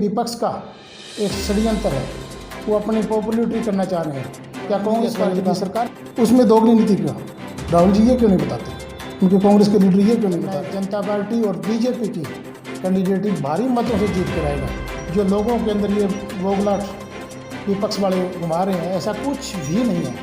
विपक्ष का एक षड्यंत्र है, वो अपनी पॉपुलरिटी करना चाह रहे हैं। क्या कांग्रेस पार्टी की सरकार उसमें दोगली नीति क्यों? राहुल जी ये क्यों नहीं बताते? उनके कांग्रेस के लीडर ये क्यों नहीं बताते? जनता पार्टी और बीजेपी की कैंडिडेट भारी मतों से जीत कर आएगा। जो लोगों के अंदर ये बोगलाट विपक्ष वाले घुमा रहे हैं, ऐसा कुछ भी नहीं है।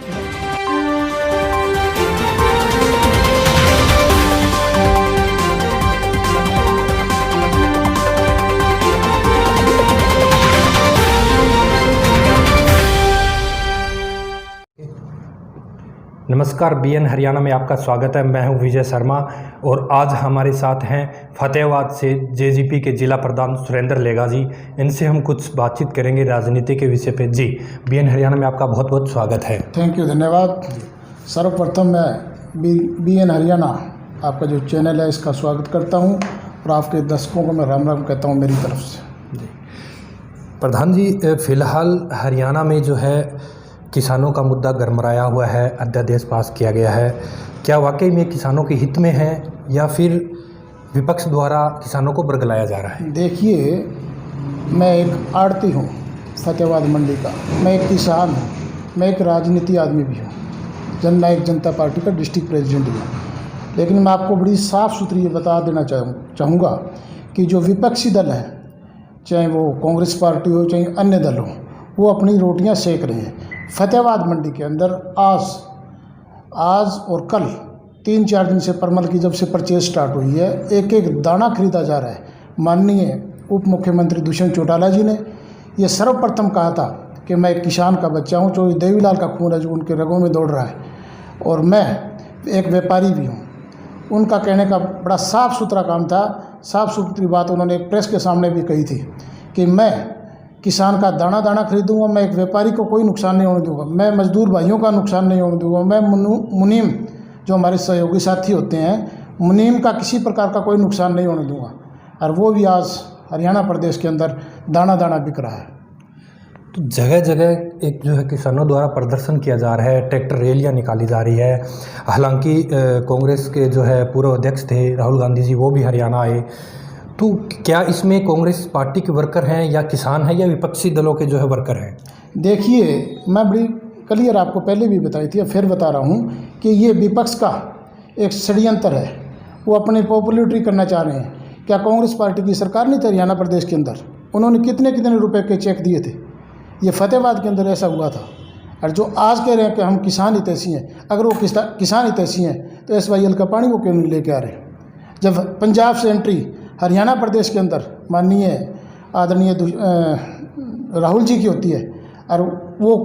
नमस्कार, बीएन हरियाणा में आपका स्वागत है। मैं हूं विजय शर्मा और आज हमारे साथ हैं फतेहाबाद से जेजीपी के जिला प्रधान सुरेंद्र लेगा जी। इनसे हम कुछ बातचीत करेंगे राजनीति के विषय पे। जी, बीएन हरियाणा में आपका बहुत बहुत स्वागत है। थैंक यू, धन्यवाद। सर्वप्रथम मैं बीएन हरियाणा आपका जो चैनल है इसका स्वागत करता हूं और आपके दर्शकों को मैं राम राम कहता हूं मेरी तरफ से। जी प्रधान जी, फिलहाल हरियाणा में जो है किसानों का मुद्दा गरमराया हुआ है, अध्यादेश पास किया गया है। क्या वाकई में किसानों के हित में है या फिर विपक्ष द्वारा किसानों को बरगलाया जा रहा है? देखिए, मैं एक आड़ती हूँ फतेहाबाद मंडी का, मैं एक किसान हूँ, मैं एक राजनीति आदमी भी हूँ, जननायक जनता पार्टी का डिस्ट्रिक्ट प्रेसिडेंट भी हूँ। लेकिन मैं आपको बड़ी साफ़ सुथरी बता देना चाहूँगा कि जो विपक्षी दल है, चाहे वो कांग्रेस पार्टी हो चाहे अन्य दल हो, वो अपनी रोटियां सेक रहे हैं। फतेहाबाद मंडी के अंदर आज और कल 3-4 दिन से परमल की जब से परचेज स्टार्ट हुई है, एक एक दाना खरीदा जा रहा है। माननीय उप मुख्यमंत्री दुष्यंत चौटाला जी ने ये सर्वप्रथम कहा था कि मैं एक किसान का बच्चा हूँ, जो देवीलाल का खून है जो उनके रगों में दौड़ रहा है, और मैं एक व्यापारी भी हूँ। उनका कहने का बड़ा साफ़ सुथरा काम था। साफ़ सुथरी बात उन्होंने प्रेस के सामने भी कही थी कि मैं किसान का दाना दाना खरीदूंगा, मैं एक व्यापारी को कोई नुकसान नहीं होने दूंगा, मैं मजदूर भाइयों का नुकसान नहीं होने दूंगा, मैं मुनीम जो हमारे सहयोगी साथी होते हैं, मुनीम का किसी प्रकार का कोई नुकसान नहीं होने दूंगा। और वो भी आज हरियाणा प्रदेश के अंदर दाना दाना बिक रहा है। तो जगह जगह एक जो है किसानों द्वारा प्रदर्शन किया जा रहा है, ट्रैक्टर रैलियाँ निकाली जा रही है। हालांकि कांग्रेस के जो है पूर्व अध्यक्ष थे राहुल गांधी जी, वो भी हरियाणा आए। तो क्या इसमें कांग्रेस पार्टी के वर्कर हैं या किसान हैं या विपक्षी दलों के जो है वर्कर हैं? देखिए, मैं बड़ी क्लियर आपको पहले भी बताई थी, फिर बता रहा हूँ कि ये विपक्ष का एक षड्यंत्र है, वो अपनी पॉपुलरिटी करना चाह रहे हैं। क्या कांग्रेस पार्टी की सरकार नहीं थी हरियाणा प्रदेश के अंदर? उन्होंने कितने कितने रुपए के चेक दिए थे। ये फतेहाबाद के अंदर ऐसा हुआ था। और जो आज कह रहे हैं कि हम किसान हितैषी हैं, अगर वो किसान हितैषी हैं तो SYL का पानी वो क्यों नहीं लेके आ रहे? जब पंजाब से एंट्री हरियाणा प्रदेश के अंदर माननीय आदरणीय राहुल जी की होती है, और वो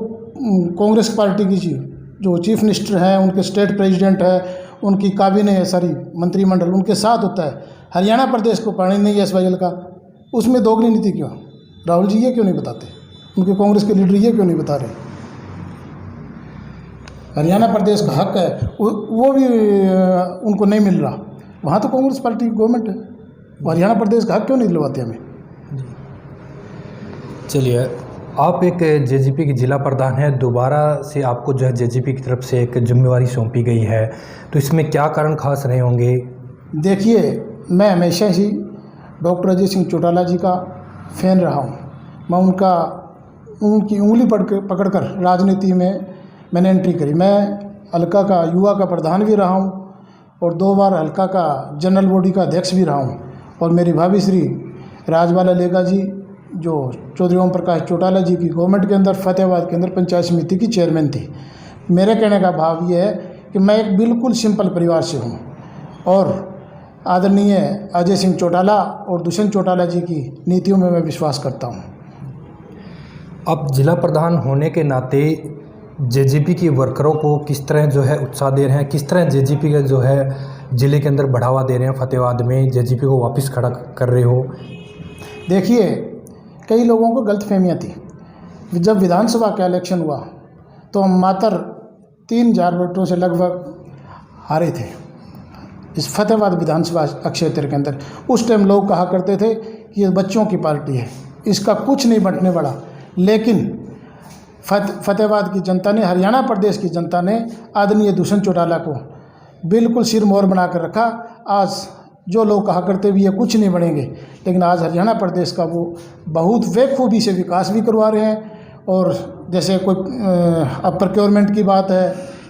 कांग्रेस पार्टी की जो चीफ मिनिस्टर हैं, उनके स्टेट प्रेसिडेंट है, उनकी काबिने मंत्रिमंडल उनके साथ होता है, हरियाणा प्रदेश को पानी नहीं है SYL का, उसमें दोगली नीति क्यों? राहुल जी ये क्यों नहीं बताते? उनके कांग्रेस के लीडर ये क्यों नहीं बता रहे? हरियाणा प्रदेश का हक है, वो भी उनको नहीं मिल रहा। वहाँ तो कांग्रेस पार्टी की गवर्नमेंट है, हरियाणा प्रदेश का हक क्यों नहीं दिलवाते हमें? चलिए, आप एक जेजीपी के जिला प्रधान हैं, दोबारा से आपको जो है जेजीपी की तरफ से एक जिम्मेवारी सौंपी गई है, तो इसमें क्या कारण खास रहे होंगे? देखिए, मैं हमेशा ही डॉक्टर अजय सिंह चौटाला जी का फ़ैन रहा हूँ। मैं उनकी उंगली पकड़कर राजनीति में मैंने एंट्री करी। मैं हल्का का युवा का प्रधान भी रहा हूँ और 2 बार हल्का का जनरल बॉडी का अध्यक्ष भी रहा हूँ। और मेरी भाभी श्री राजबाला लेगा जी, जो चौधरी ओम प्रकाश चौटाला जी की गवर्नमेंट के अंदर फतेहाबाद के अंदर पंचायत समिति की चेयरमैन थी। मेरे कहने का भाव ये है कि मैं एक बिल्कुल सिंपल परिवार से हूँ और आदरणीय अजय सिंह चौटाला और दुष्यंत चौटाला जी की नीतियों में मैं विश्वास करता हूँ। अब जिला प्रधान होने के नाते जेजीपी के वर्करों को किस तरह जो है उत्साह दे रहे हैं, किस तरह जेजीपी का जो है ज़िले के अंदर बढ़ावा दे रहे हैं, फतेहाबाद में जेजीपी को वापस खड़ा कर रहे हो? देखिए, कई लोगों को गलतफहमियाँ थी। जब विधानसभा का इलेक्शन हुआ तो हम मात्र 3000 वोटों से लगभग हारे थे इस फतेहाबाद विधानसभा क्षेत्र के अंदर। उस टाइम लोग कहा करते थे कि ये बच्चों की पार्टी है, इसका कुछ नहीं बनने वाला। लेकिन फतेहाबाद की जनता ने, हरियाणा प्रदेश की जनता ने आदरणीय दुष्यंत चौटाला को बिल्कुल सिर मोहर बना कर रखा। आज जो लोग कहा करते भी ये कुछ नहीं बनेंगे, लेकिन आज हरियाणा प्रदेश का वो बहुत बेखूबी से विकास भी करवा रहे हैं। और जैसे कोई अब प्रोक्योरमेंट की बात है,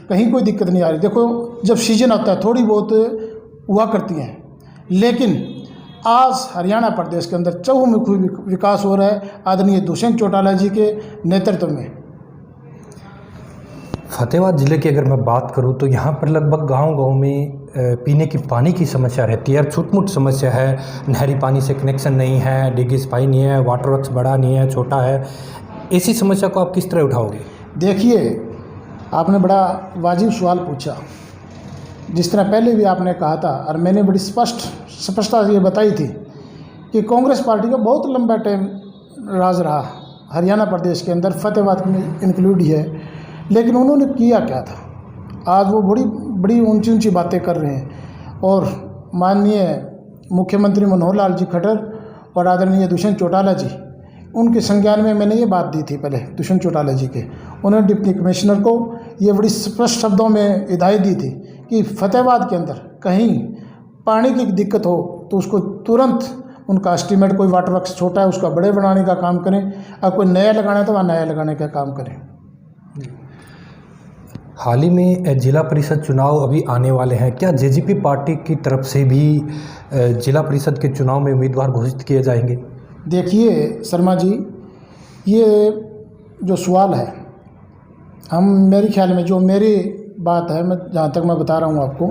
कहीं कोई दिक्कत नहीं आ रही। देखो जब सीजन आता है थोड़ी बहुत हुआ करती हैं, लेकिन आज हरियाणा प्रदेश के अंदर चहुमुखी विकास हो रहा है आदरणीय दुष्यंत चौटाला जी के नेतृत्व में। फतेहाबाद ज़िले की अगर मैं बात करूं तो यहाँ पर लगभग गांव-गांव में पीने की पानी की समस्या रहती है। छूट-मूट समस्या है, नहरी पानी से कनेक्शन नहीं है, डिगी सफाई नहीं है, वाटर वर्क्स बड़ा नहीं है, छोटा है। ऐसी समस्या को आप किस तरह उठाओगे? देखिए, आपने बड़ा वाजिब सवाल पूछा। जिस तरह पहले भी आपने कहा था और मैंने बड़ी स्पष्टता से ये बताई थी कि कांग्रेस पार्टी का बहुत लंबा टाइम राज रहा हरियाणा प्रदेश के अंदर, फतेहाबाद में इंक्लूड ही है, लेकिन उन्होंने किया क्या था? आज वो बड़ी ऊंची ऊंची बातें कर रहे हैं। और माननीय मुख्यमंत्री मनोहर लाल जी खट्टर और आदरणीय दुष्यंत चौटाला जी, उनके संज्ञान में मैंने ये बात दी थी पहले दुष्यंत चौटाला जी के। उन्होंने डिप्टी कमिश्नर को ये बड़ी स्पष्ट शब्दों में हिदायत दी थी कि फतेहाबाद के अंदर कहीं पानी की दिक्कत हो तो उसको तुरंत उनका एस्टीमेट, कोई वाटर वर्क्स छोटा है उसका बड़े बनाने का काम करें, और कोई नया लगाना है तो वहाँ नया लगाने का काम करें। हाल ही में जिला परिषद चुनाव अभी आने वाले हैं, क्या जेजेपी पार्टी की तरफ से भी जिला परिषद के चुनाव में उम्मीदवार घोषित किए जाएंगे? देखिए शर्मा जी, ये जो सवाल है, मेरे ख्याल में जो मेरी बात है, मैं जहाँ तक मैं बता रहा हूँ आपको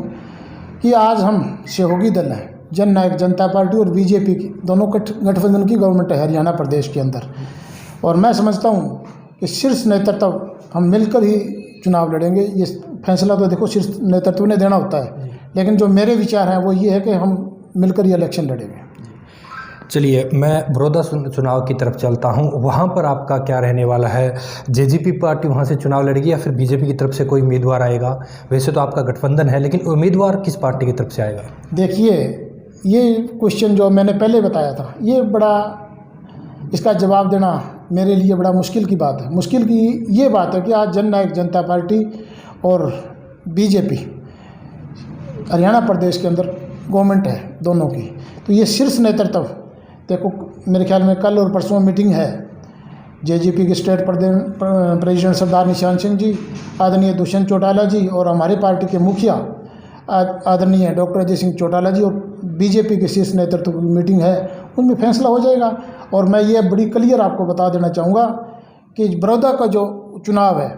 कि आज हम सहयोगी दल हैं, जन नायक जनता पार्टी और बीजेपी की दोनों गठबंधन की गवर्नमेंट है हरियाणा प्रदेश के अंदर। और मैं समझता हूँ कि शीर्ष नेतृत्व हम मिलकर ही चुनाव लड़ेंगे। ये फैसला तो देखो शीर्ष नेतृत्व ने देना होता है, लेकिन जो मेरे विचार हैं वो ये है कि हम मिलकर ये इलेक्शन लड़ेंगे। चलिए, मैं बड़ौदा चुनाव की तरफ चलता हूं। वहां पर आपका क्या रहने वाला है? जेजेपी पार्टी वहां से चुनाव लड़ेगी या फिर बीजेपी की तरफ से कोई उम्मीदवार आएगा? वैसे तो आपका गठबंधन है, लेकिन उम्मीदवार किस पार्टी की तरफ से आएगा? देखिए, ये क्वेश्चन जो मैंने पहले बताया था, ये बड़ा, इसका जवाब देना मेरे लिए बड़ा मुश्किल की बात है। मुश्किल की ये बात है कि आज जन नायक जनता पार्टी और बीजेपी हरियाणा प्रदेश के अंदर गवर्नमेंट है दोनों की, तो ये शीर्ष नेतृत्व, देखो मेरे ख्याल में कल और परसों मीटिंग है जेजेपी के स्टेट प्रेसिडेंट सरदार निशान सिंह जी, आदरणीय दुष्यंत चौटाला जी और हमारी पार्टी के मुखिया आदरणीय डॉक्टर अजय सिंह चौटाला जी और बीजेपी के शीर्ष नेतृत्व की मीटिंग है, उनमें फैसला हो जाएगा। और मैं ये बड़ी क्लियर आपको बता देना चाहूँगा कि बड़ौदा का जो चुनाव है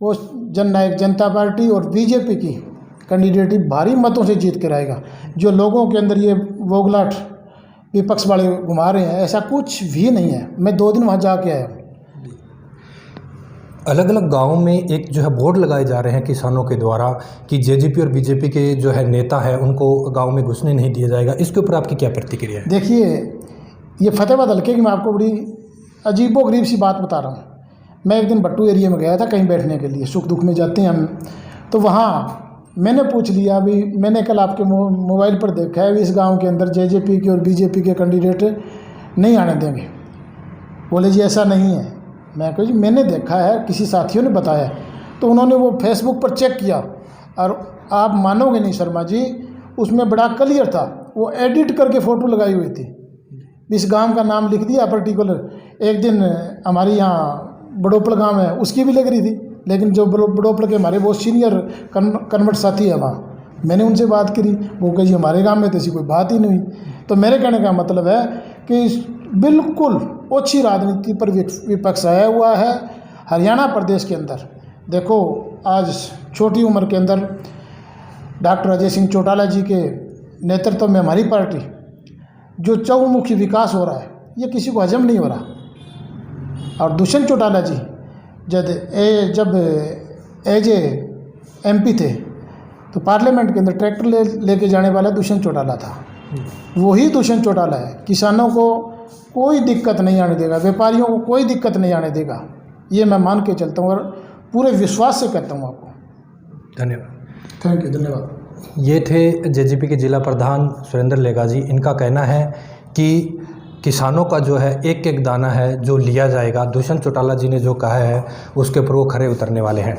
वो जन नायक जनता पार्टी और बीजेपी की कैंडिडेट भारी मतों से जीत कर आएगा। जो लोगों के अंदर ये वोगलाट विपक्ष वाले घुमा रहे हैं, ऐसा कुछ भी नहीं है। मैं 2 दिन वहाँ जाके आया। अलग अलग गांवों में एक जो है बोर्ड लगाए जा रहे हैं किसानों के द्वारा कि जेजेपी और बीजेपी के जो है नेता है उनको गांव में घुसने नहीं दिया जाएगा। इसके ऊपर आपकी क्या प्रतिक्रिया है? देखिए, ये फतेहाबाद हल्के की मैं आपको बड़ी अजीबोगरीब सी बात बता रहा हूँ। मैं एक दिन बट्टू एरिया में गया था कहीं बैठने के लिए, सुख दुख में जाते हैं हम, तो वहाँ मैंने पूछ लिया, अभी मैंने कल आपके मोबाइल पर देखा है इस गांव के अंदर जेजेपी के और बीजेपी के कैंडिडेट नहीं आने देंगे। बोले जी ऐसा नहीं है। मैं कहा जी मैंने देखा है, किसी साथियों ने बताया। तो उन्होंने वो फेसबुक पर चेक किया और आप मानोगे नहीं शर्मा जी, उसमें बड़ा क्लियर था, वो एडिट करके फ़ोटो लगाई हुई थी, इस गांव का नाम लिख दिया पर्टिकुलर। एक दिन हमारे यहाँ बड़ोपल गांव है, उसकी भी लग रही थी, लेकिन जो बड़ोपल के हमारे बहुत सीनियर कन्वर्ट साथी है वहाँ, मैंने उनसे बात करी, वो कही हमारे गांव में तो ऐसी कोई बात ही नहीं। तो मेरे कहने का मतलब है कि बिल्कुल ओछी राजनीति पर विपक्ष आया हुआ है हरियाणा प्रदेश के अंदर। देखो आज छोटी उम्र के अंदर डॉक्टर अजय सिंह चौटाला जी के नेतृत्व में हमारी पार्टी जो चहुमुखी विकास हो रहा है, ये किसी को हजम नहीं हो रहा। और दुष्यंत चौटाला जी जब एज एमपी थे तो पार्लियामेंट के अंदर ट्रैक्टर लेके जाने वाला दुष्यंत चौटाला था। वही दुष्यंत चौटाला है, किसानों को कोई दिक्कत नहीं आने देगा, व्यापारियों को कोई दिक्कत नहीं आने देगा, ये मैं मान के चलता हूँ और पूरे विश्वास से कहता हूँ आपको। धन्यवाद। थैंक यू, धन्यवाद। ये थे जेजेपी के जिला प्रधान सुरेंद्र लेगा जी। इनका कहना है कि किसानों का जो है एक एक दाना है जो लिया जाएगा। दुष्यंत चौटाला जी ने जो कहा है उसके ऊपर वो खरे उतरने वाले हैं।